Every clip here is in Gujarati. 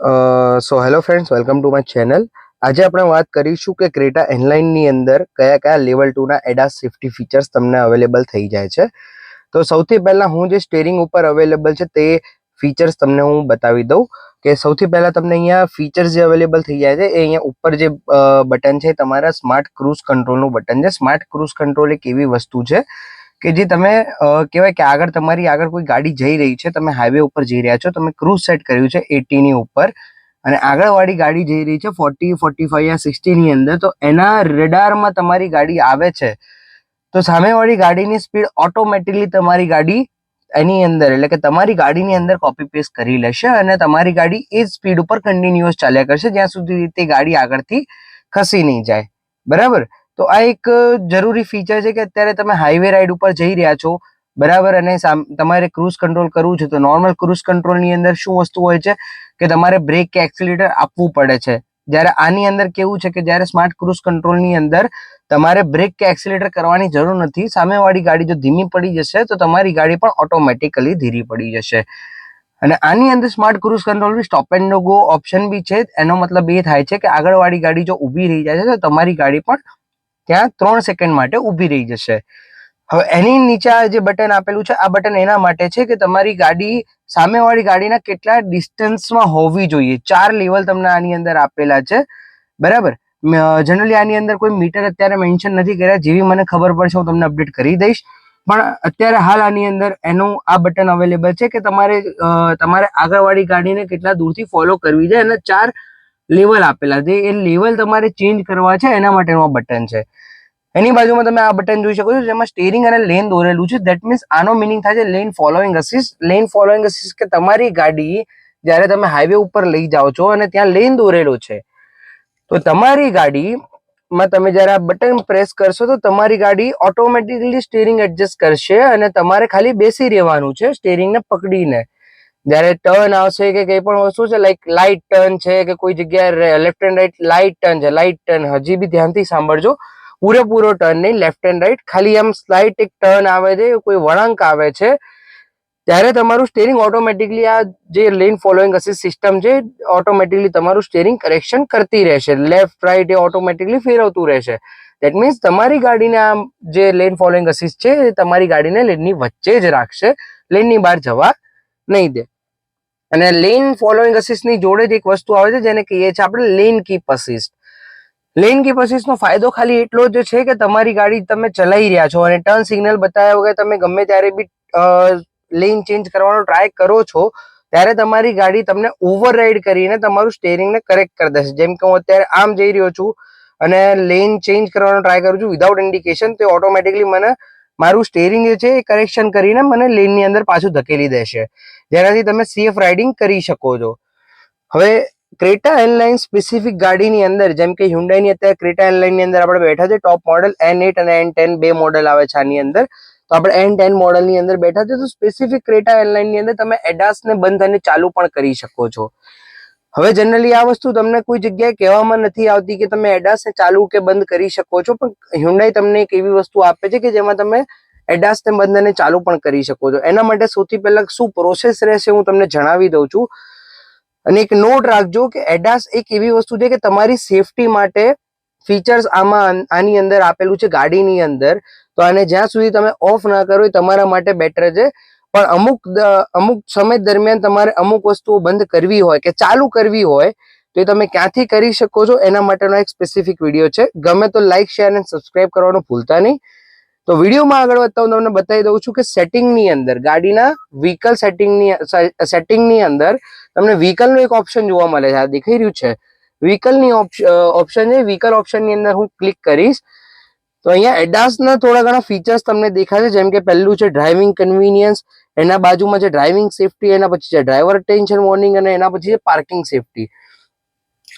Hello friends, welcome to my channel. આજે આપણે વાત કરીશું કે ક્રેટા એનલાઇનની અંદર કયા કયા લેવલ 2 ના એડાસ સેફ્ટી ફીચર્સ તમને અવેલેબલ થઈ જાય છે. તો સૌથી પહેલાં હું જે સ્ટીયરિંગ ઉપર અવેલેબલ છે તે ફીચર્સ તમને હું બતાવી દઉં કે સૌથી પહેલાં તમને અહીંયા ફીચર્સ જે અવેલેબલ થઈ જાય છે એ અહીંયા ઉપર જે બટન છે તમારા સ્માર્ટ ક્રૂઝ કંટ્રોલનું બટન છે. સ્માર્ટ ક્રૂઝ કંટ્રોલ એક એવી વસ્તુ છે કે જે તમે કહેવાય કે આગળ તમારી આગળ કોઈ ગાડી જઈ રહી છે, તમે હાઈવે ઉપર જઈ રહ્યા છો, તમે ક્રૂઝ સેટ કર્યું છે 80 ની ઉપર અને આગળવાળી ગાડી જઈ રહી છે 40, 45 યા 60 ની અંદર, તો એના રડારમાં તમારી ગાડી આવે છે તો સામેવાળી ગાડીની સ્પીડ ઓટોમેટિકલી તમારી ગાડી એની અંદર એટલે કે તમારી ગાડીની અંદર કોપી પેસ્ટ કરી લેશે અને તમારી ગાડી એ જ સ્પીડ ઉપર કન્ટિન્યુઅસ ચાલ્યા કરશે જ્યાં સુધી તે ગાડી આગળથી ખસી નહીં જાય. બરાબર, તો આ એક જરૂરી ફીચર છે કે અત્યારે તમે હાઈવે રાઈડ ઉપર જઈ રહ્યા છો, બરાબર, અને તમારે ક્રૂઝ કંટ્રોલ કરવું છે તો નોર્મલ ક્રૂઝ કંટ્રોલની અંદર શું વસ્તુ હોય છે કે તમારે બ્રેક કે એક્સિલેટર આપવું પડે છે. જ્યારે આની અંદર કેવું છે કે જ્યારે સ્માર્ટ ક્રૂઝ કંટ્રોલની અંદર તમારે બ્રેક કે એક્સિલેટર કરવાની જરૂર નથી. સામેવાળી ગાડી જો ધીમી પડી જશે તો તમારી ગાડી પણ ઓટોમેટિકલી ધીરી પડી જશે. અને આની અંદર smart cruise control stop and go option બી છે. એનો મતલબ એ થાય છે કે આગળવાળી ગાડી જો ઊભી રહી જાય છે તો તમારી ગાડી પણ ત્યાં 3 સેકન્ડ માટે ઊભી રહી જશે. હવે એની નીચે જે બટન આપેલું છે આ બટન એના માટે છે કે તમારી ગાડી સામેવાળી ગાડીના કેટલા ડિસ્ટન્સમાં હોવી જોઈએ. 4 લેવલ તમને આની અંદર આપેલા છે. બરાબર, જનરલી આની અંદર કોઈ મીટર અત્યારે મેન્શન નથી કર્યા. જેવી મને ખબર પડશે હું તમને અપડેટ કરી દઈશ. પણ અત્યારે હાલ આની અંદર એનું આ બટન અવેલેબલ છે કે તમારે આગળવાળી ગાડીને કેટલા દૂરથી ફોલો કરવી છે અને 4 લેવલ આપેલા છે. એ લેવલ તમારે ચેન્જ કરવા છે એના માટેનું આ બટન છે. એની બાજુમાં તમે આ બટન જોઈ શકો છો જેમાં સ્ટીયરિંગ અને લેન દોરેલું છે. ધેટ મીન્સ આનો મિનિંગ થાય છે lane following assist. Lane following assist કે તમારી ગાડી જ્યારે તમે હાઈવે ઉપર લઈ જાઓ છો અને ત્યાં લેન દોરેલો છે તો તમારી ગાડીમાં તમે જ્યારે આ બટન પ્રેસ કરશો તો તમારી ગાડી ઓટોમેટિકલી સ્ટીયરિંગ એડજસ્ટ કરશે અને તમારે ખાલી બેસી રહેવાનું છે સ્ટીયરિંગને પકડીને. જ્યારે ટર્ન આવશે કે કંઈ પણ વસ્તુ છે લાઈક લાઇટ ટર્ન છે કે કોઈ જગ્યાએ left and right light turn છે, લાઇટ ટર્ન હજી બી ધ્યાનથી સાંભળજો, પૂરેપૂરો ટર્ન નહીં, લેફ્ટ એન્ડ રાઈટ ખાલી આમ સ્લાઇટ એક ટર્ન આવે છે, કોઈ વળાંક આવે છે, ત્યારે તમારું સ્ટીયરિંગ ઓટોમેટિકલી આ જે લેન ફોલોઈંગ અસિસ્ટ સિસ્ટમ છે ઓટોમેટિકલી તમારું સ્ટીયરિંગ કરેક્શન કરતી રહેશે. લેફ્ટ રાઈટ એ ઓટોમેટિકલી ફેરવતું રહેશે. દેટ મીન્સ તમારી ગાડીને આ જે લેન ફોલોઈંગ અસિસ્ટ છે એ તમારી ગાડીને લેનની વચ્ચે જ રાખશે, લેનની બહાર જવા નહીં દે. અને લેન ફોલોઈંગ અસિસ્ટની જોડે જ એક વસ્તુ આવે છે જેને કહીએ છીએ આપણે lane keep assist. Lane keep અસિસ્ટનો ફાયદો ખાલી એટલો જ છે કે તમારી ગાડી તમે ચલાવી રહ્યા છો અને ટર્ન સિગ્નલ બતાવ્યા વગર તમે ગમે ત્યારે બી લેન ચેન્જ કરવાનો ટ્રાય કરો છો ત્યારે તમારી ગાડી તમને ઓવરરાઈડ કરીને તમારું સ્ટીયરિંગને કરેક્ટ કરી દેશે. જેમ કે હું અત્યારે આમ જઈ રહ્યો છું અને લેન ચેન્જ કરવાનો ટ્રાય કરું છું વિધાઉટ ઇન્ડિકેશન, તો ઓટોમેટિકલી મને મારું સ્ટીયરિંગ જે છે એ કરેક્શન કરીને મને લેનની અંદર પાછું ધકેલી દેશે, જેનાથી તમે સેફ રાઇડિંગ કરી શકો છો. હવે ક્રેટા એનલાઇન સ્પેસિફિક ગાડીની અંદર જેમ કે હ્યુન્ડાઈની અત્યારે ક્રેટા એનલાઇનની અંદર આપણે બેઠા છે. ટોપ મોડલ N8 અને N10 બે મોડલ આવે છે આની અંદર. તો આપણે N10 મોડલની અંદર બેઠા છે. તો સ્પેસિફિક ક્રેટા એનલાઇનની અંદર તમે એડાસને બંધ અને ચાલુ પણ કરી શકો છો. હવે જનરલી આ વસ્તુ તમને કોઈ જગ્યાએ કહેવામાં નથી આવતી કે તમે એડાસને ચાલુ કે બંધ કરી શકો છો, પણ હ્યુન્ડાઈ તમને એક એવી વસ્તુ આપે છે કે જેમાં તમે એડાસને બંધ અને ચાલુ પણ કરી શકો છો. એના માટે સૌથી પહેલા શું પ્રોસેસ રહેશે હું તમને જણાવી દઉં છું. અને એક નોટ રાખજો કે એડાસ એક એવી વસ્તુ છે કે તમારી સેફટી માટે ફીચર્સ આની અંદર આપેલું છે ગાડીની અંદર. તો આને જ્યાં સુધી તમે ઓફ ના કરો એ તમારા માટે બેટર છે. પણ અમુક સમય દરમિયાન તમારે અમુક વસ્તુઓ બંધ કરવી હોય કે ચાલુ કરવી હોય તો એ તમે ક્યાંથી કરી શકો છો એના માટેનો એક સ્પેસિફિક વિડીયો છે. ગમે તો લાઈક, શેર અને સબસ્ક્રાઇબ કરવાનું ભૂલતા નહીં. તો વિડીયોમાં આગળ વધતા હું તમને બતાવી દઉં છું કે સેટિંગની અંદર ગાડીના વ્હીકલ સેટિંગની અંદર તમને વ્હીકલનું એક ઓપ્શન જોવા મળે છે. આ દેખાઈ રહ્યું છે વ્હીકલની ઓપ્શન છે. વ્હીકલ ઓપ્શનની અંદર હું ક્લિક કરીશ તો અહીંયા એડાસના થોડા ઘણા ફીચર્સ તમને દેખાશે. જેમ કે પહેલું છે ડ્રાઇવિંગ કન્વીનિયન્સ, એના બાજુમાં છે ડ્રાઇવિંગ સેફટી, એના પછી છે ડ્રાઈવર અટેન્શન વોર્નિંગ અને એના પછી છે પાર્કિંગ સેફટી.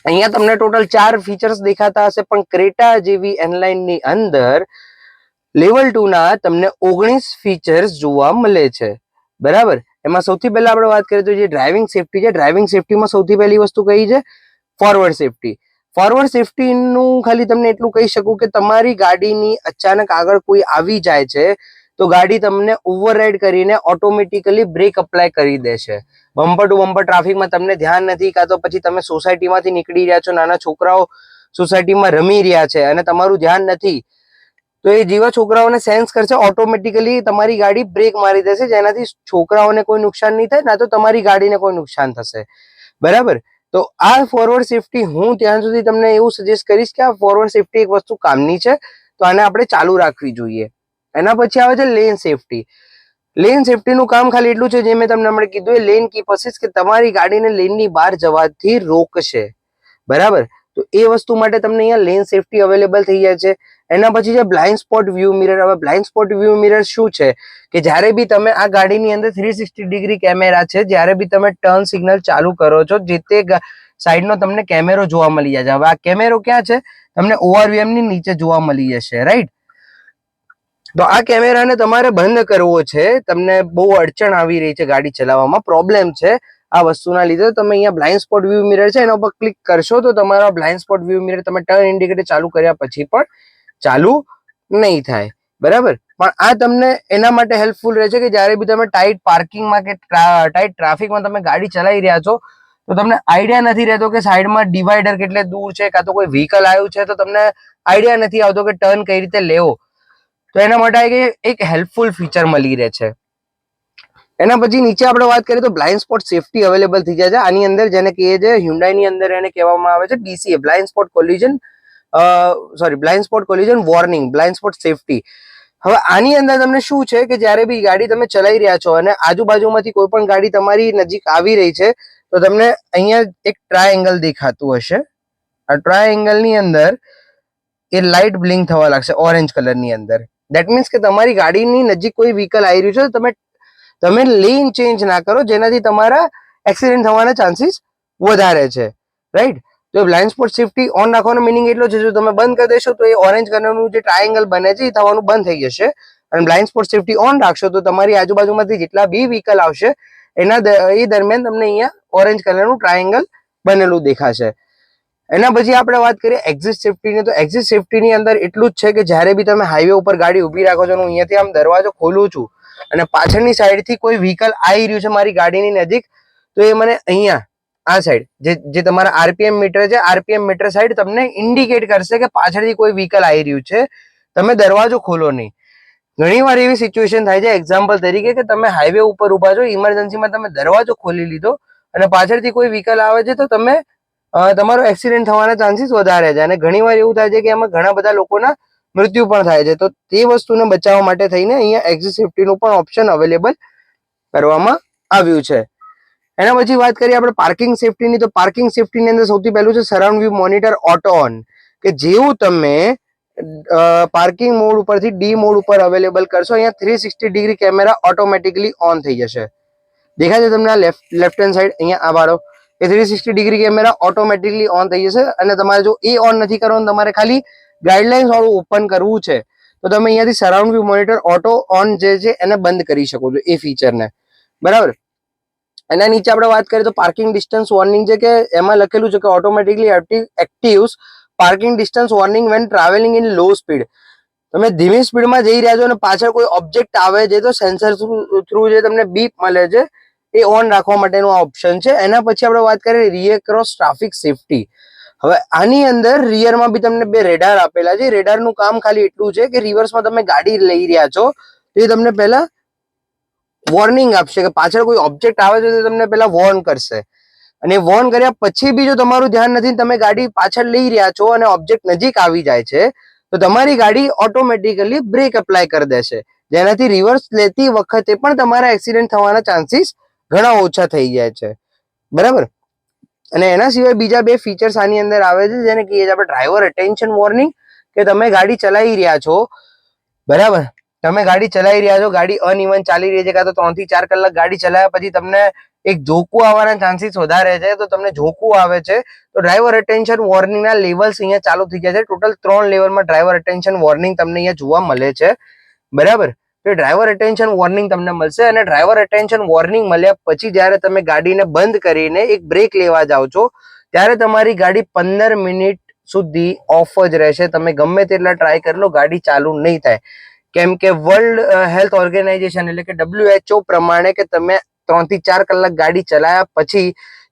અહીંયા તમને ટોટલ 4 ફીચર્સ દેખાતા હશે, પણ ક્રેટા જેવી એનલાઇનની અંદર લેવલ 2 ના તમને 19 ફીચર્સ જોવા મળે છે. બરાબર, એમાં સૌથી પહેલા આપણે વાત કરીએ તો જે ડ્રાઇવિંગ સેફટી છે. ડ્રાઇવિંગ સેફટીમાં સૌથી પહેલી વસ્તુ કઈ છે? Forward safety. ફોરવર્ડ સેફટીનું ખાલી તમને એટલું કહી શકું કે તમારી ગાડીની અચાનક આગળ કોઈ આવી જાય છે તો ગાડી તમને ઓવરરાઈડ કરીને ઓટોમેટિકલી બ્રેક અપ્લાય કરી દેશે. બમ્પર ટુ બમ્પર ટ્રાફિકમાં તમને ધ્યાન નથી, કાં તો પછી તમે સોસાયટીમાંથી નીકળી રહ્યા છો, નાના છોકરાઓ સોસાયટીમાં રમી રહ્યા છે અને તમારું ધ્યાન નથી, તો એ જેવા છોકરાઓને સેન્સ કરશે ઓટોમેટિકલી તમારી ગાડી બ્રેક મારી દેશે, જેનાથી છોકરાઓને કોઈ નુકસાન નહીં થાય, ના તો તમારી ગાડીને કોઈ નુકસાન થશે. બરાબર. તો આ ફોરવર્ડ સેફટી હું ત્યાં સુધી તમને એવું સજેસ્ટ કરીશ કે આ ફોરવર્ડ સેફટી એક વસ્તુ કામની છે, તો આને આપણે ચાલુ રાખવી જોઈએ. એના પછી આવે છે લેન સેફટી. લેન સેફટીનું કામ ખાલી એટલું છે, જે મેં તમને હમણાં કીધું, એ લેન કીપ અસિસ્ટ, કે તમારી ગાડીને લેનની બહાર જવાથી રોકશે. બરાબર. તો એ વસ્તુ માટે તમને અહીંયા લેન સેફટી અવેલેબલ થઈ જાય છે. એના પછી છે બ્લાઇન્ડ સ્પોટ વ્યૂ મિરર. હવે બ્લાઇન્ડ સ્પોટ વ્યૂ મિરર શું છે કે જ્યારે બી તમે આ ગાડીની અંદર 360 ડિગ્રી કેમેરા છે, જ્યારે બી તમે ટર્ન સિગ્નલ ચાલુ કરો છો, જે તે સાઈડનો તમને કેમેરો જોવા મળી જાય છે. હવે આ કેમેરો ક્યાં છે? તમને ઓઆરવીએમ ની નીચે જોવા મળી જશે, રાઈટ? તો આ કેમેરાને તમારે બંધ કરવો છે. તમને બહુ અડચણ આવી રહી છે ગાડી ચલાવવામાં, પ્રોબ્લેમ છે આ વસ્તુના લીધે. તમે અહીંયા બ્લાઇન્ડ સ્પોટ વ્યૂ મિરર છે એના ઉપર ક્લિક કરશો તો તમારા બ્લાઇન્ડ સ્પોટ વ્યૂ મિરર તમે ટર્ન ઇન્ડિકેટર ચાલુ કર્યા પછી પણ ચાલુ નહીં થાય. બરાબર. પણ આ તમને એના માટે હેલ્પફુલ રહે છે કે જ્યારે બી તમે ટાઈટ પાર્કિંગમાં કે ટાઈટ ટ્રાફિકમાં તમે ગાડી ચલાવી રહ્યા છો, તો તમને આઈડિયા નથી રહેતો કે સાઈડમાં ડિવાઈડર કેટલે દૂર છે, કાં તો કોઈ વ્હીકલ આવ્યું છે, તો તમને આઈડિયા નથી આવતો કે ટર્ન કઈ રીતે લેવો. તો એના માટે એક હેલ્પફુલ ફીચર મળી રહે છે. એના પછી નીચે આપણે વાત કરીએ તો બ્લાઇન્ડ સ્પોટ સેફટી અવેલેબલ થઈ જાય છે આની અંદર, જેને કહીએ છે હ્યુન્ડાઈ ની અંદર એને કહેવામાં આવે છે BCA, blind spot collision blind spot collision warning, blind spot safety. હવે આની અંદર તમને શું છે કે જ્યારે બી ગાડી તમે ચલાવી રહ્યા છો અને આજુબાજુમાંથી કોઈ પણ ગાડી તમારી નજીક આવી રહી છે, તો તમને અહીંયા એક ટ્રાયેંગલ દેખાતું હશે. આ ટ્રાયેંગલ ની અંદર એ લાઇટ બ્લિંક થવા લાગશે ઓરેન્જ કલર ની અંદર. દેટ મીન્સ કે તમારી ગાડીની નજીક કોઈ વ્હીકલ આવી રહ્યું છે, તમે લેન ચેન્જ ના કરો, જેનાથી તમારા એક્સિડન્ટ થવાના ચાન્સીસ વધારે છે, રાઈટ? તો બ્લાઇન્ડ સ્પોટ સેફટી ઓન રાખવાનો મિનિંગ એટલો છે, જો તમે બંધ કરી દેશો તો એ ઓરેન્જ કલરનું જે ટ્રાયેંગલ બને છે એ થવાનું બંધ થઈ જશે. અને બ્લાઇન્ડ સ્પોટ સેફટી ઓન રાખશો તો તમારી આજુબાજુમાંથી જેટલા બી વ્હીકલ આવશે એ દરમિયાન તમને અહીંયા ઓરેન્જ કલરનું ટ્રાયેંગલ બનેલું દેખાશે. એના પછી આપણે વાત કરીએ એક્ઝિટ સેફટીની. તો એક્ઝિટ સેફટીની અંદર એટલું જ છે કે જ્યારે બી તમે હાઈવે ઉપર ગાડી ઉભી રાખો છો, હું અહીંયાથી આમ દરવાજો ખોલું છું અને પાછળની સાઈડથી કોઈ વ્હીકલ આવી રહ્યું છે મારી ગાડીની નજીક, તો એ મને અહીંયા આ સાઈડ જે તમારા આરપીએમ મીટર છે, આરપીએમ મીટર સાઈડ તમને ઇન્ડિકેટ કરશે કે પાછળથી કોઈ વ્હીકલ આવી રહ્યું છે, તમે દરવાજો ખોલો નહીં. ઘણી વાર એવી સિચ્યુએશન થાય છે, એક્ઝામ્પલ તરીકે, કે તમે હાઈવે ઉપર ઉભા છો, ઇમરજન્સીમાં તમે દરવાજો ખોલી લીધો અને પાછળથી કોઈ વ્હીકલ આવે છે, તો તમે તમારો એક્સિડન્ટ થવાના ચાન્સીસ વધારે છે. અને ઘણી વાર એવું થાય છે કે એમાં ઘણા બધા લોકોના મૃત્યુ પણ થાય છે. તો તે વસ્તુને બચાવવા માટે થઈને અહીંયા એક્ઝિટ સેફટીનું પણ ઓપ્શન અવેલેબલ કરવામાં આવ્યું છે. એના પછી વાત કરીએ આપણે પાર્કિંગ સેફટીની. તો પાર્કિંગ સેફટીની અંદર સૌથી પહેલું છે surround view monitor auto on, કે જેવું તમે પાર્કિંગ મોડ ઉપરથી ડી મોડ ઉપર અવેલેબલ કરશો, અહીંયા 360 ડિગ્રી કેમેરા ઓટોમેટિકલી ઓન થઈ જશે. દેખાય છે તમને આ લેફ્ટ હેન્ડ સાઈડ અહીંયા આ વાળો, એ 360 ડિગ્રી કેમેરા ઓટોમેટિકલી ઓન થઈ જશે. અને તમારે જો એ ઓન નથી કરવાનું, તમારે ખાલી ગાઈડલાઇન્સ વાળું ઓપન કરવું છે, તો તમે અહીંયાથી surround view monitor auto on જે છે એને બંધ કરી શકો છો, એ ફીચરને. બરાબર. એના નીચે આપણે વાત કરીએ તો પાર્કિંગ ડિસ્ટન્સ વોર્નિંગ છે, કે એમાં લખેલું છે કે automatically actives parking distance warning when travelling in low speed. તમે ધીમી સ્પીડમાં જઈ રહ્યા છો અને પાછળ કોઈ ઓબ્જેક્ટ આવે છે, તો સેન્સર થ્રુ જે તમને બીપ મળે છે એ ઓન રાખવા માટેનું આ ઓપ્શન છે. એના પછી આપણે વાત કરીએ રિયર ક્રોસ ટ્રાફિક સેફટી. હવે આની અંદર રિયરમાં બી તમને બે રેડાર આપેલા છે. રેડારનું કામ ખાલી એટલું છે કે રિવર્સમાં તમે ગાડી લઈ રહ્યા છો તો એ તમને પહેલા વોર્નિંગ આપશે કે પાછળ કોઈ ઓબ્જેક્ટ આવે છે, તો તમને પહેલા વોર્ન કરશે. અને વોર્ન કર્યા પછી બી જો તમારું ધ્યાન નથી, તમે ગાડી પાછળ લઈ રહ્યા છો અને ઓબ્જેક્ટ નજીક આવી જાય છે, તો તમારી ગાડી ઓટોમેટિકલી બ્રેક એપ્લાય કરી દેશે, જેનાથી રિવર્સ લેતી વખતે પણ તમારા એક્સિડન્ટ થવાના ચાન્સીસ ઘણા ઓછા થઈ જાય છે. બરાબર. અને એના સિવાય બીજા બે ફીચર્સ આની અંદર આવે છે, જેને કહીએ છીએ આપણે ડ્રાઈવર અટેન્શન વોર્નિંગ, કે તમે ગાડી ચલાવી રહ્યા છો, બરાબર, તમે ગાડી ચલાવી રહ્યા છો, ગાડી અનઇવન ચાલી રહી છે, કાં તો 3 થી 4 કલાક ગાડી ચલાવ્યા પછી તમને એક ઝોકું આવવાના ચાન્સીસ વધારે છે, તો તમને ઝોકું આવે છે, તો ડ્રાઈવર અટેન્શન વોર્નિંગના લેવલ્સ અહીંયા ચાલુ થઈ જાય છે. ટોટલ 3 લેવલમાં ડ્રાઈવર અટેન્શન વોર્નિંગ તમને અહીંયા જોવા મળે છે. બરાબર. તો ડ્રાઈવર અટેન્શન વોર્નિંગ તમને મળશે. અને ડ્રાઈવર અટેન્શન વોર્નિંગ મળ્યા પછી જ્યારે તમે ગાડીને બંધ કરીને એક બ્રેક લેવા જાઓ છો, ત્યારે તમારી ગાડી 15 મિનિટ સુધી ઓફ જ રહેશે. તમે ગમે તેટલા ટ્રાય કરી લો, ગાડી ચાલુ નહીં થાય. કેમ કે વર્લ્ડ હેલ્થ ઓર્ગેનાઇઝેશન એટલે કે WHO પ્રમાણે કે તમે 3 થી 4 કલાક ગાડી ચલાવ્યા પછી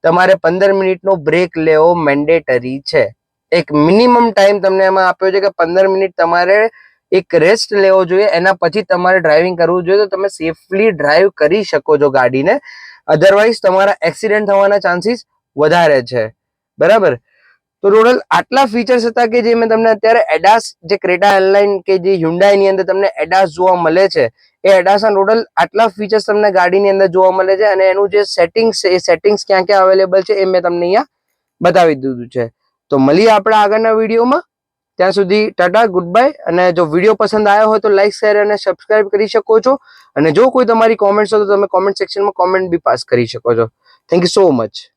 તમારે 15 મિનિટનો બ્રેક લેવો મેન્ડેટરી છે. એક મિનિમમ ટાઈમ તમને એમાં આપ્યો છે કે 15 મિનિટ તમારે એક રેસ્ટ લેવો જોઈએ, એના પછી તમારે ડ્રાઇવિંગ કરવું જોઈએ, તો તમે સેફલી ડ્રાઈવ કરી શકો છો ગાડીને. અધરવાઇઝ તમારા એક્સિડન્ટ થવાના ચાન્સીસ વધારે છે. બરાબર. તો રોડલ આટલા ફીચર્સ હતા કે જે મેં તમને અત્યારે એડાસ જે ક્રેટા એરલાઇન કે જે હ્યુન્ડાઈ ની અંદર તમને એડાસ જોવા મળે છે, એ એડાસ ના રોડલ આટલા ફીચર્સ તમને ગાડીની અંદર જોવા મળે છે, અને એનું જે સેટિંગ્સ છે એ સેટિંગ્સ ક્યાં ક્યાં અવેલેબલ છે એ મેં તમને અહીંયા બતાવી દીધું છે. તો મળીએ આપણા આગળના વિડીયોમાં. ત્યાં સુધી ટાટા, ગુડ બાય. અને જો વિડીયો પસંદ આવ્યો હોય તો લાઈક, શેર અને સબસ્ક્રાઇબ કરી શકો છો. અને જો કોઈ તમારી કોમેન્ટ્સ હોય તો તમે કોમેન્ટ સેક્શનમાં કોમેન્ટ બી પાસ કરી શકો છો. Thank you so much.